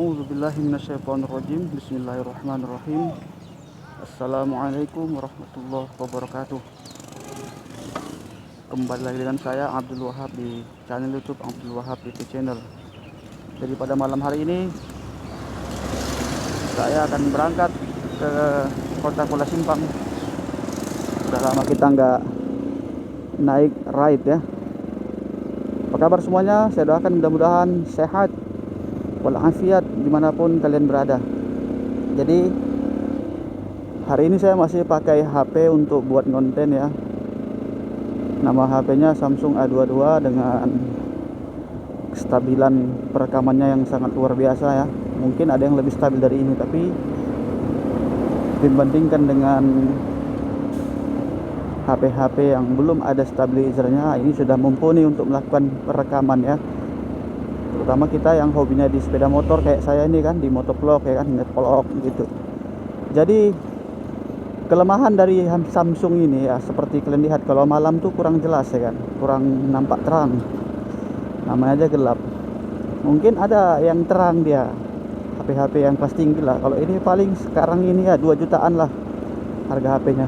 A'udzubillahi minasyaitonirrajim. Bismillahirrahmanirrahim. Assalamualaikum warahmatullahi wabarakatuh. Kembali lagi dengan saya Abdul Wahab di channel YouTube Abdul Wahab TV Channel. Jadi pada malam hari ini saya akan berangkat ke kota Kuala Simpang. Sudah lama kita nggak naik ride ya. Apa kabar semuanya? Saya doakan mudah-mudahan sehat walafiat dimanapun kalian berada. Jadi hari ini saya masih pakai HP untuk buat konten ya. Nama HP-nya Samsung A22 dengan kestabilan perekamannya yang sangat luar biasa ya. Mungkin ada yang lebih stabil dari ini, tapi dibandingkan dengan HP-HP yang belum ada stabilizernya, ini sudah mumpuni untuk melakukan perekaman ya. Terutama kita yang hobinya di sepeda motor kayak saya ini kan, di motovlog ya kan, nge-vlog gitu. Jadi kelemahan dari Samsung ini ya, seperti kalian lihat kalau malam tuh kurang jelas ya kan, kurang nampak terang, namanya aja gelap. Mungkin ada yang terang dia, HP-HP yang kelas tinggi lah. Kalau ini paling sekarang ini ya 2 jutaan lah harga HP-nya.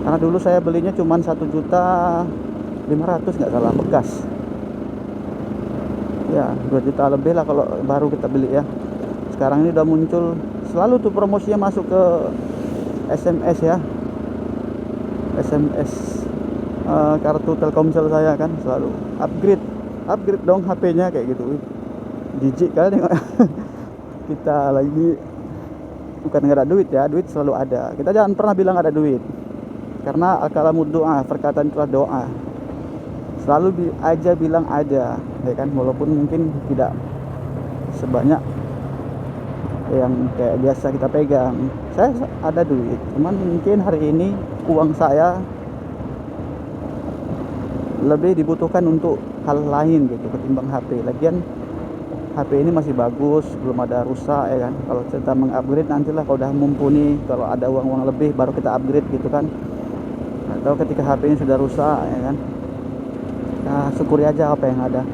Karena dulu saya belinya cuma 1.500.000 nggak salah, bekas ya, 2 juta lebih lah kalau baru kita beli ya. Sekarang ini udah muncul, selalu tuh promosinya masuk ke SMS ya, SMS kartu Telkomsel saya kan, selalu upgrade dong HP-nya kayak gitu. Jijik kan nengok. Kita lagi bukan nggak ada duit ya, duit selalu ada. Kita jangan pernah bilang ada duit, karena al-kalamu doa, perkataan itulah doa. Selalu aja bilang ada ya kan, walaupun mungkin tidak sebanyak yang kayak biasa kita pegang. Saya ada duit, cuman mungkin hari ini uang saya lebih dibutuhkan untuk hal lain gitu ketimbang HP. Lagian HP ini masih bagus, belum ada rusak ya kan. Kalau kita mengupgrade nantilah kalau udah mumpuni, kalau ada uang lebih baru kita upgrade gitu kan. Atau ketika HP ini sudah rusak ya kan, nah syukuri aja apa yang ada.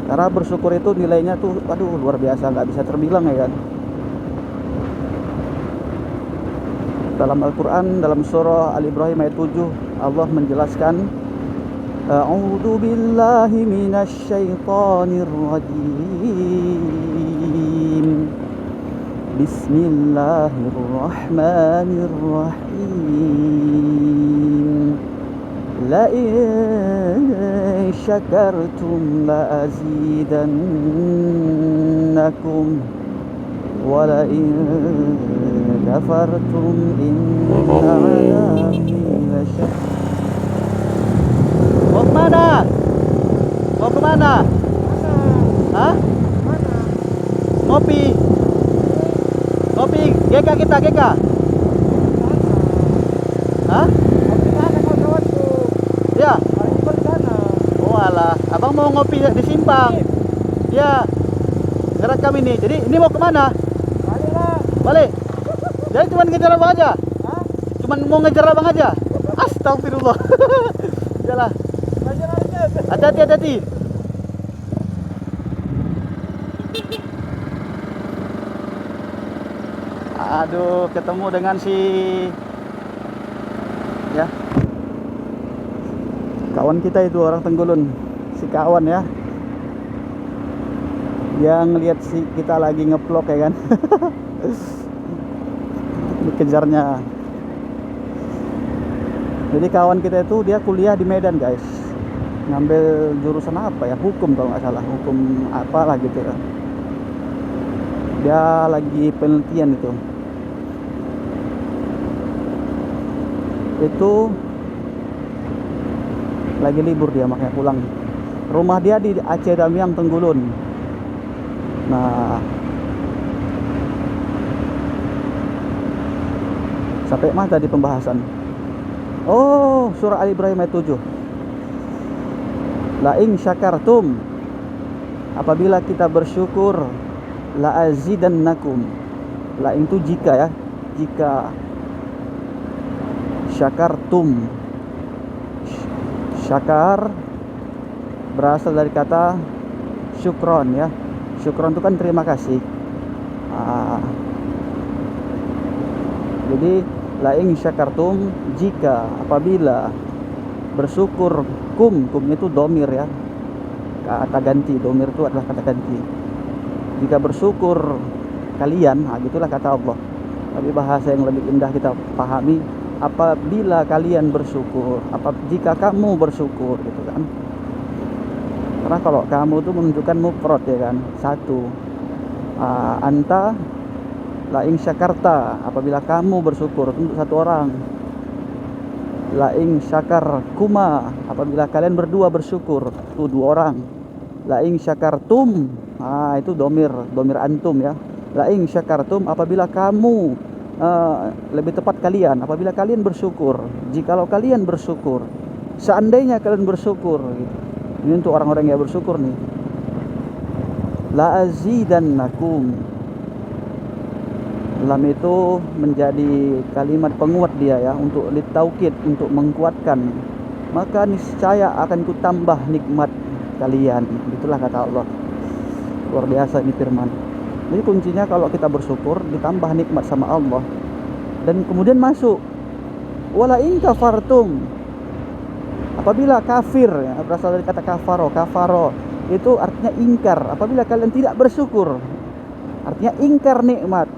Karena bersyukur itu nilainya tuh aduh luar biasa, nggak bisa terbilang ya kan. Dalam Al-Quran, dalam surah Al-Ibrahim ayat 7, Allah menjelaskan, A'udzu billahi minasyaitonir rajim. Bismillahirrahmanirrahim. لئن شكرتم لأزيدنكم ولئن كفرتم إن عذابي لشديد. Mau kemana? Mau kemana? Hah? Ngopi. Ngopi. GK kita GK. Hah? Ya. Oh alah, abang mau ngopi di Simpang. Ya. Ngerekam ini. Jadi ini mau kemana? Balik lah. Balik. Jadi cuma ngejar abang aja? Hah? Cuma mau ngejar abang aja? Astagfirullah. Jalan. Hati-hati. Aduh, ketemu dengan si ya kawan kita itu, orang Tenggulun, si kawan ya, yang ngelihat si kita lagi ngeplok ya kan. Dikejarnya. Jadi kawan kita itu dia kuliah di Medan guys, ngambil jurusan apa ya, hukum kalau nggak salah, hukum apalah gitu ya. Dia lagi penelitian itu lagi libur dia, makanya pulang. Rumah dia di Aceh Damiang, Tenggulun. Nah, sampai mana tadi pembahasan? Oh, surah Al-Ibrahim ayat 7. La in syakartum, apabila kita bersyukur, la azidannakum. La itu jika ya, jika syakartum. Syakar berasal dari kata syukron ya. Syukron itu kan terima kasih. Ah, jadi la in syakartum, jika apabila bersyukur, kumnya itu domir ya, kata ganti. Domir itu adalah kata ganti. Jika bersyukur kalian, gitulah kata Allah. Tapi bahasa yang lebih indah kita pahami, apabila kalian bersyukur, jika kamu bersyukur, gitu kan. Karena kalau kamu itu menunjukkan mufrad ya kan, satu. Anta la in syakarta, apabila kamu bersyukur, untuk satu orang. La in syakar kuma, apabila kalian berdua bersyukur, itu dua orang. La in syakartum, itu domir antum ya. La in syakartum, apabila kamu, lebih tepat kalian, apabila kalian bersyukur, jikalau kalian bersyukur, seandainya kalian bersyukur gitu. Ini untuk orang-orang yang bersyukur nih. La azidannakum, lam itu menjadi kalimat penguat dia ya, untuk litaukid, untuk menguatkan. Maka niscaya akan kutambah nikmat kalian. Itulah kata Allah. Luar biasa ini firman. Jadi kuncinya kalau kita bersyukur, ditambah nikmat sama Allah. Dan kemudian masuk wala in kafartum, apabila kafir ya, berasal dari kata kafaro itu artinya ingkar. Apabila kalian tidak bersyukur, artinya ingkar nikmat.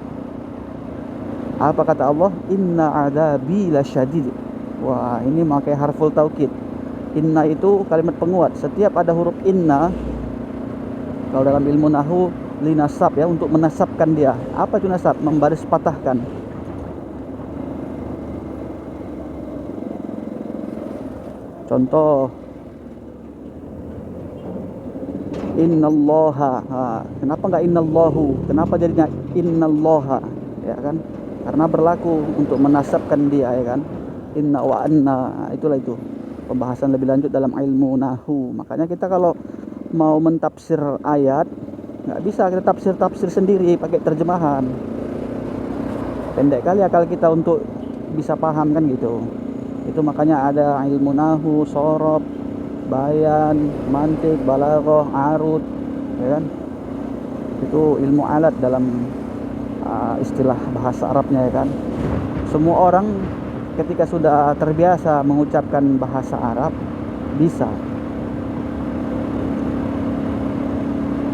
Apa kata Allah? Inna adabi lasyadid. Wah, ini pakai harful taukid. Inna itu kalimat penguat. Setiap ada huruf inna, kalau dalam ilmu nahwu, linasab ya, untuk menasabkan dia. Apa itu nasab? Membaris patahkan. Contoh, innallaha. Kenapa enggak innallahu? Kenapa jadinya innallaha? Ya kan? Karena berlaku untuk menasabkan dia ya kan. Inna wa anna, itulah itu pembahasan lebih lanjut dalam ilmu nahwu. Makanya kita kalau mau mentafsir ayat, nggak bisa kita tafsir sendiri pakai terjemahan. Pendek kali akal kita untuk bisa paham kan gitu. Itu makanya ada ilmu nahwu, shorof, bayan, mantik, balaghah, arud, ya kan. Itu ilmu alat dalam istilah bahasa Arabnya ya kan. Semua orang ketika sudah terbiasa mengucapkan bahasa Arab bisa.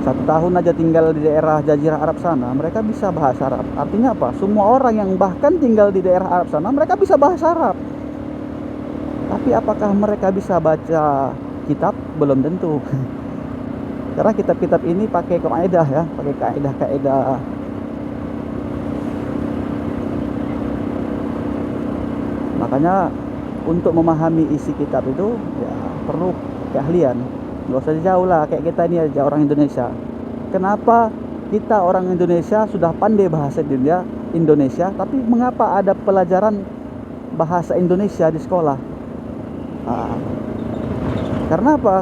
1 tahun aja tinggal di daerah Jazirah Arab sana, mereka bisa bahasa Arab. Artinya apa? Semua orang yang bahkan tinggal di daerah Arab sana, mereka bisa bahasa Arab. Tapi apakah mereka bisa baca kitab? Belum tentu. Karena kitab-kitab ini pakai kaidah ya, pakai kaidah-kaidah. Makanya untuk memahami isi kitab itu ya perlu keahlian. Gak usah jauh lah, kayak kita ini aja orang Indonesia. Kenapa kita orang Indonesia sudah pandai bahasa Indonesia, tapi mengapa ada pelajaran bahasa Indonesia di sekolah? Karena apa?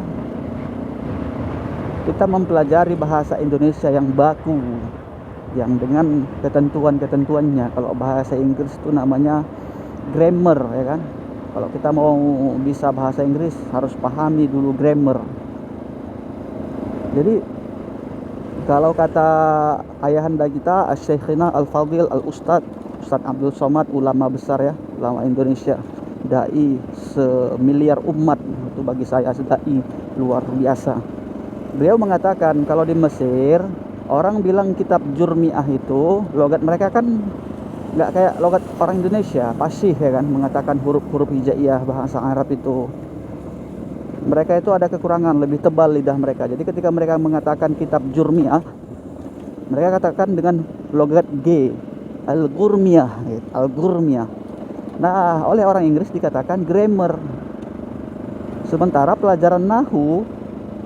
Kita mempelajari bahasa Indonesia yang baku, yang dengan ketentuan-ketentuannya. Kalau bahasa Inggris itu namanya grammar ya kan. Kalau kita mau bisa bahasa Inggris harus pahami dulu grammar. Jadi kalau kata ayahanda kita Asy-Syekhina Al-Fadhil Al-Ustadz Abdul Somad, ulama besar ya, ulama Indonesia, dai semiliar umat, itu bagi saya dai luar biasa. Beliau mengatakan kalau di Mesir orang bilang kitab Jurmiah itu logat mereka kan nggak kayak logat orang Indonesia, fasih ya kan, mengatakan huruf-huruf hijaiyah bahasa Arab itu. Mereka itu ada kekurangan, lebih tebal lidah mereka. Jadi ketika mereka mengatakan kitab Jurmiah, mereka katakan dengan logat G, Al-Ghurmiyah, gitu, Al-Ghurmiyah. Nah, oleh orang Inggris dikatakan grammar. Sementara pelajaran nahwu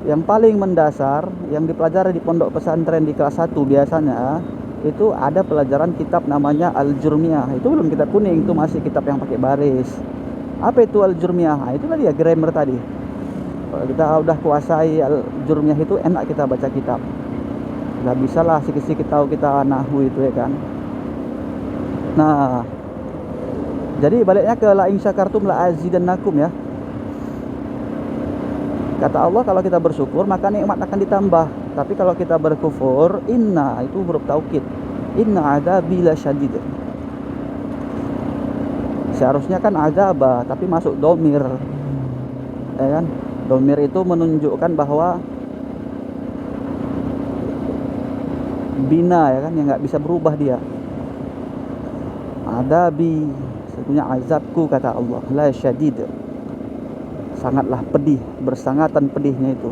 yang paling mendasar yang dipelajari di pondok pesantren di kelas 1 biasanya itu ada pelajaran kitab namanya Al-Jurmiyah. Itu belum kitab kuning, itu masih kitab yang pakai baris. Apa itu Al-Jurmiyah? Itu tadi ya grammar tadi. Kalau kita udah kuasai Al-Jurmiyah itu enak kita baca kitab. Nggak bisa lah sikit-sikit tahu kita nahwu itu ya kan. Nah, jadi baliknya ke la in syakartum la azidannakum ya. Kata Allah kalau kita bersyukur maka nikmat akan ditambah. Tapi kalau kita berkufur, inna itu huruf taukid. Inna adzabi lasyadid. Seharusnya kan azaba, tapi masuk domir, ya kan? Domir itu menunjukkan bahwa bina, ya kan, yang nggak bisa berubah dia. Adabi, sesungguhnya azabku, kata Allah, la syadid, sangatlah pedih, bersangatan pedihnya itu.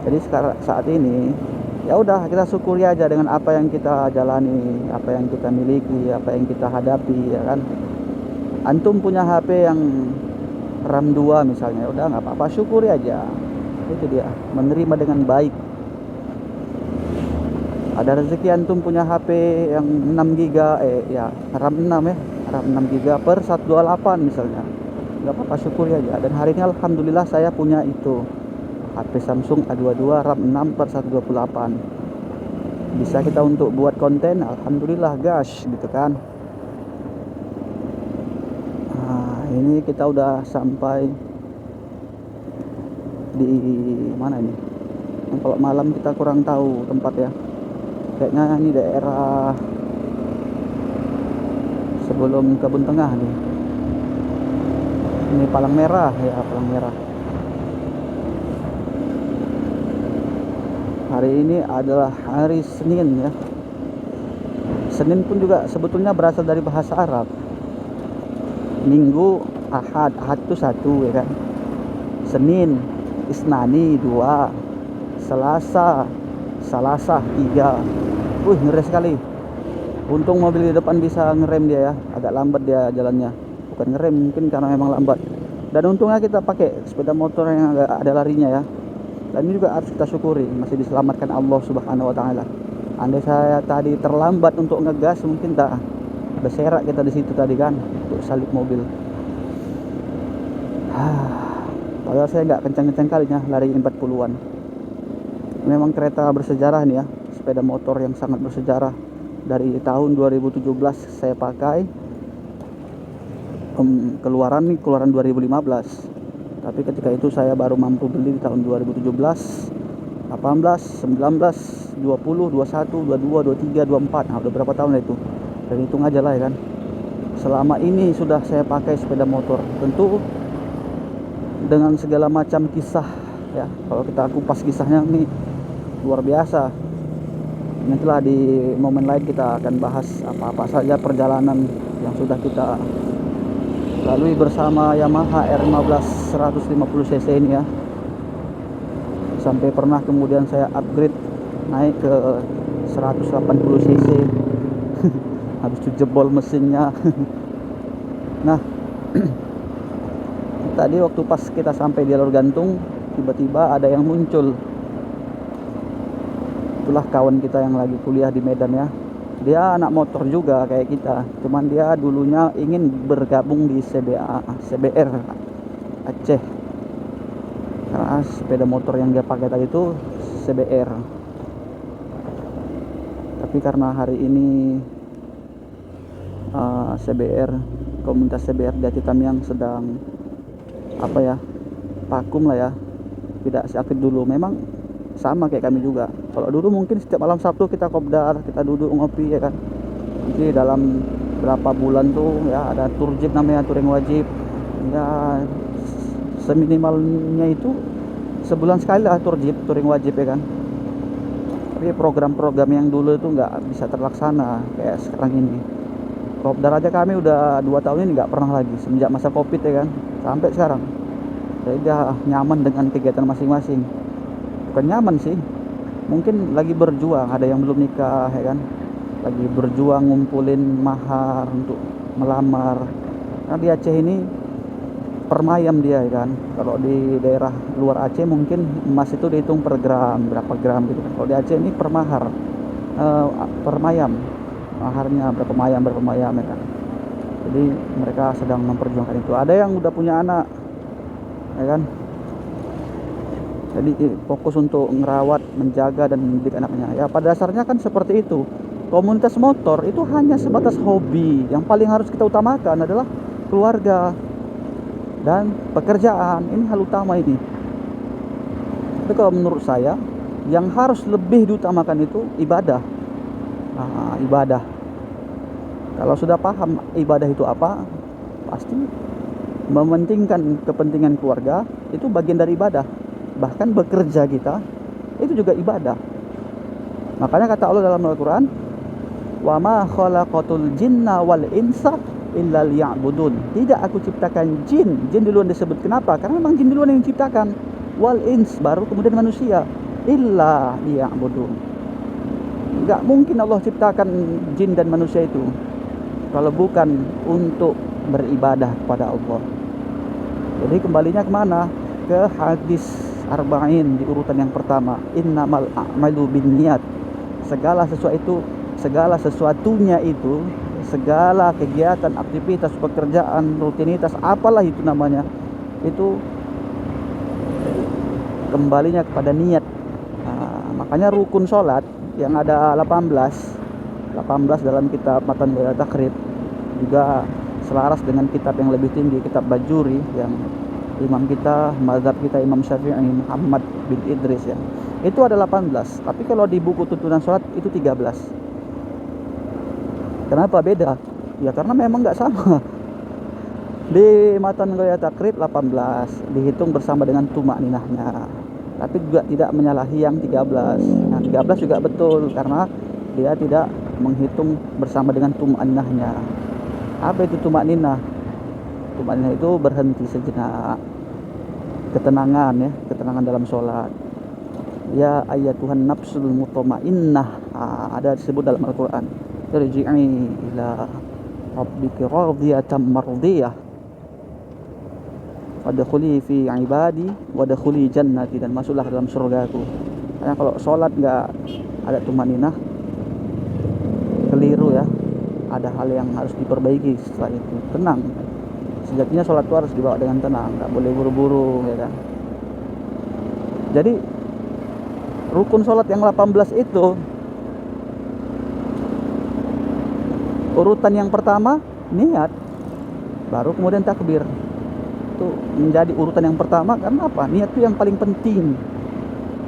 Jadi sekarang saat ini ya udah, kita syukuri aja dengan apa yang kita jalani, apa yang kita miliki, apa yang kita hadapi, ya kan. Antum punya HP yang RAM 2 misalnya, udah nggak apa-apa, syukuri aja. Itu dia, menerima dengan baik. Ada rezeki antum punya HP yang 6 GB, ya RAM 6 ya, RAM 6 GB per 128 misalnya, nggak apa-apa, syukuri aja. Dan hari ini alhamdulillah saya punya itu, HP Samsung A22 RAM 6 per 128. Bisa kita untuk buat konten, alhamdulillah gas gitu kan. Ini kita udah sampai di mana ini? Kalau malam kita kurang tahu tempat ya. Kayaknya ini daerah sebelum Kebun Tengah nih. Ini Palang Merah ya, Palang Merah. Hari ini adalah hari Senin ya. Senin pun juga sebetulnya berasal dari bahasa Arab. Minggu Ahad, Ahad itu 1 ya kan. Senin Isnani 2, Selasa Salasah 3. Ngeri sekali. Untung mobil di depan bisa ngerem dia ya, agak lambat dia jalannya. Bukan ngerem, mungkin karena memang lambat. Dan untungnya kita pakai sepeda motor yang agak ada larinya ya. Dan ini juga harus kita syukuri, masih diselamatkan Allah Subhanahu wa taala. Andai saya tadi terlambat untuk ngegas, mungkin tak berserak kita di situ tadi kan, untuk salib mobil. Padahal saya nggak kencang-kencang kalinya, lari 40-an. Memang kereta bersejarah nih ya, sepeda motor yang sangat bersejarah. Dari tahun 2017 saya pakai, keluaran 2015. Tapi ketika itu saya baru mampu beli di tahun 2017, 18, 19, 20, 21, 22, 23, 24. Nah, udah berapa tahun itu? Dan hitung aja lah ya kan. Selama ini sudah saya pakai sepeda motor, tentu dengan segala macam kisah ya. Kalau kita kupas kisahnya nih luar biasa. Nantilah di momen lain kita akan bahas apa-apa saja perjalanan yang sudah kita lalui bersama Yamaha R15 150cc ini ya. Sampai pernah kemudian saya upgrade naik ke 180cc. Habis itu jebol mesinnya. Nah, tadi waktu pas kita sampai di jalur gantung, tiba-tiba ada yang muncul. Itulah kawan kita yang lagi kuliah di Medan ya. Dia anak motor juga kayak kita, cuman dia dulunya ingin bergabung di CBR Aceh. Karena sepeda motor yang dia pakai tadi itu CBR. Tapi karena hari ini CBR, komunitas CBR Jati Tamiang sedang apa ya, vakum lah ya, tidak seaktif dulu. Memang sama kayak kami juga. Kalau dulu mungkin setiap malam Sabtu kita kopdar, kita duduk ngopi ya kan. Nanti dalam berapa bulan tuh ya ada turjib namanya, touring wajib ya, seminimalnya itu sebulan sekali lah turjib, touring wajib ya kan. Tapi program-program yang dulu itu nggak bisa terlaksana kayak sekarang ini. Kopdar aja kami udah 2 tahun ini nggak pernah lagi semenjak masa Covid ya kan, sampai sekarang. Jadi dia nyaman dengan kegiatan masing-masing. Bukan nyaman sih, mungkin lagi berjuang. Ada yang belum nikah ya kan, lagi berjuang ngumpulin mahar untuk melamar. Karena di Aceh ini permayam dia ya kan. Kalau di daerah luar Aceh mungkin emas itu dihitung per gram, berapa gram gitu. Kalau di Aceh ini per mahar, permayam, maharnya berapa mayam ya kan. Jadi mereka sedang memperjuangkan itu. Ada yang udah punya anak ya kan. Jadi fokus untuk ngerawat, menjaga dan mendidik anaknya. Ya pada dasarnya kan seperti itu. Komunitas motor itu hanya sebatas hobi. Yang paling harus kita utamakan adalah keluarga dan pekerjaan. Ini hal utama ini. Tapi kalau menurut saya, Yang harus lebih diutamakan itu ibadah. Ibadah. Kalau sudah paham ibadah itu apa, pasti mementingkan kepentingan keluarga itu bagian dari ibadah. Bahkan bekerja kita itu juga ibadah. Makanya kata Allah dalam Al-Quran, wa ma khalaqatul jinna wal insa illa liya'budun. Tidak aku ciptakan jin duluan disebut. Kenapa? Karena memang jin duluan yang diciptakan. Wal ins baru kemudian manusia. Illa liya'budun. Enggak mungkin Allah ciptakan jin dan manusia itu kalau bukan untuk beribadah kepada Allah. Jadi kembalinya kemana? Ke hadis arba'in di urutan yang pertama, innamal a'malu binniyat. Segala sesuatunya itu, segala kegiatan, aktivitas, pekerjaan, rutinitas, apalah itu namanya, itu kembalinya kepada niat. Makanya rukun sholat yang ada 18 dalam kitab Matan Gaya Takrib juga selaras dengan kitab yang lebih tinggi, kitab Bajuri, yang imam kita, mazhab kita Imam Syafi'i Muhammad bin Idris ya. Itu ada 18, tapi kalau di buku tuntunan sholat itu 13. Kenapa beda? Ya karena memang nggak sama. Di Matan Gaya Takrib 18 dihitung bersama dengan tumak ninahnya, tapi juga tidak menyalahi yang 13. Yang 13 juga betul karena dia tidak menghitung bersama dengan tumak ninahnya. Apa itu tumak ninah? Tumak ninah itu berhenti sejenak, ketenangan ya, ketenangan dalam sholat. Ya ayyatuhan nafsul mutmainnah, ada disebut dalam Al-Quran, irji'i ila rabbiki radiyatan mardiyah wadkhuli fi ibadi wadkhuli jannati, dan masuklah dalam surgaku. Karena kalau sholat nggak ada tumaninah, keliru ya, ada hal yang harus diperbaiki. Setelah itu tenang. Sejatinya sholat itu harus dibawa dengan tenang, nggak boleh buru-buru ya kan. Jadi rukun sholat yang 18 itu, urutan yang pertama niat, baru kemudian takbir. Itu menjadi urutan yang pertama karena apa? Niat itu yang paling penting.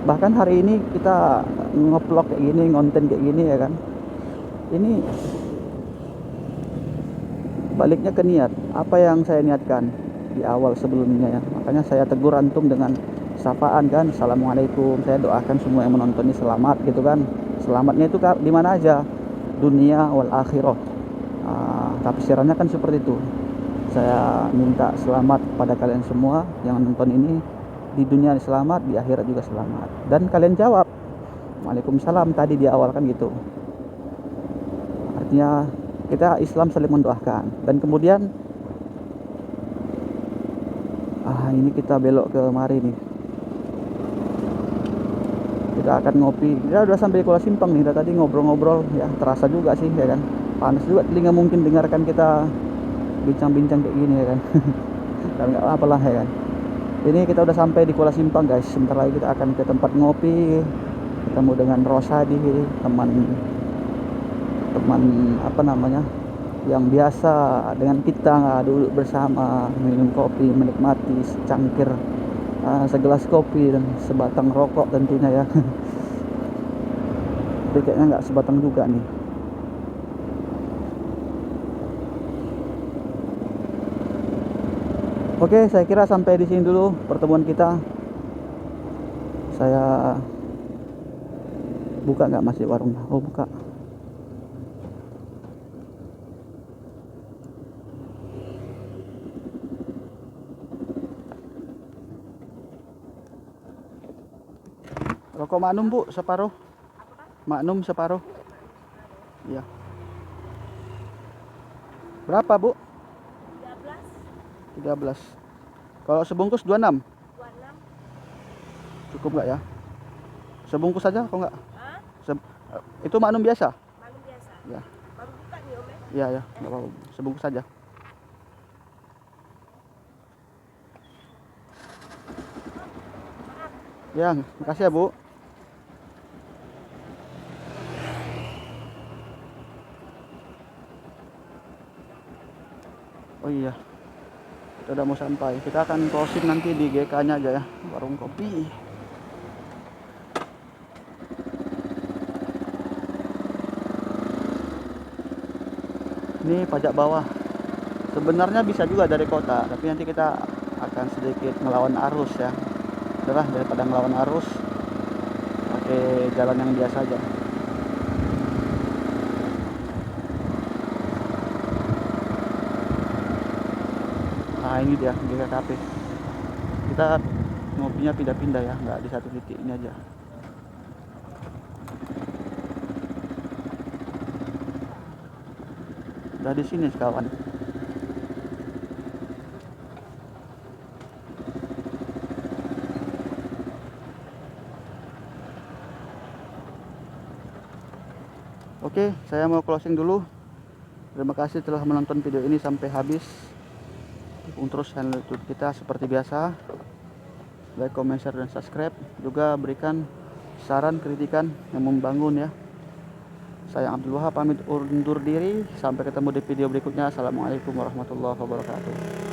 Bahkan hari ini kita ngeplok kayak gini, ngonten kayak gini ya kan, ini baliknya ke niat. Apa yang saya niatkan di awal sebelumnya ya. Makanya saya tegur antum dengan sapaan kan, assalamualaikum. Saya doakan semua yang menonton ini selamat gitu kan. Selamatnya itu di mana aja, dunia wal akhirah. Tafsirannya kan seperti itu. Saya minta selamat pada kalian semua yang nonton ini, di dunia selamat, di akhirat juga selamat. Dan kalian jawab waalaikumsalam tadi di awal kan gitu. Artinya kita Islam saling mendoakan. Dan kemudian ini kita belok ke mari nih, kita akan ngopi. Ya udah sampai di Kuala Simpang nih, tadi ngobrol-ngobrol ya, terasa juga sih ya kan, panas juga telinga mungkin dengarkan kita bincang-bincang kayak gini ya kan. Dan nggak apa-apa lah ya kan. Ini kita udah sampai di Kuala Simpang guys. Sebentar lagi kita akan ke tempat ngopi, ketemu dengan Rosadi, teman apa namanya, yang biasa dengan kita duduk bersama, minum kopi, menikmati secangkir, segelas kopi dan sebatang rokok tentunya ya. Tapi kayaknya nggak sebatang juga nih. Oke, saya kira sampai di sini dulu pertemuan kita. Saya buka nggak masih warungnya? Oh buka. Rokok Magnum bu, separuh. Magnum separuh. Iya. Berapa bu? 13. Kalau sebungkus 26. Cukup nggak ya? Sebungkus saja kok nggak? Itu Magnum biasa? Magnum biasa. Ya. Baru buka nih om ya? Iya ya, nggak apa-apa. Sebungkus saja. Ya, makasih ya bu. Oh iya, kita udah mau sampai. Kita akan closing nanti di GK nya aja ya, warung kopi. Ini pajak bawah. Sebenarnya bisa juga dari kota, tapi nanti kita akan sedikit melawan arus ya. Udahlah, daripada melawan arus, pakai jalan yang biasa aja. Nah ini dia GKKP. Kita ngopinya pindah-pindah ya, nggak di satu titik ini aja. Udah di sini kawan. Oke, saya mau closing dulu. Terima kasih telah menonton video ini sampai habis. Dukung terus channel YouTube kita seperti biasa. Like, comment, share, dan subscribe. Juga berikan saran, kritikan yang membangun ya. Saya Abdul Wahab pamit undur diri. Sampai ketemu di video berikutnya. Assalamualaikum warahmatullahi wabarakatuh.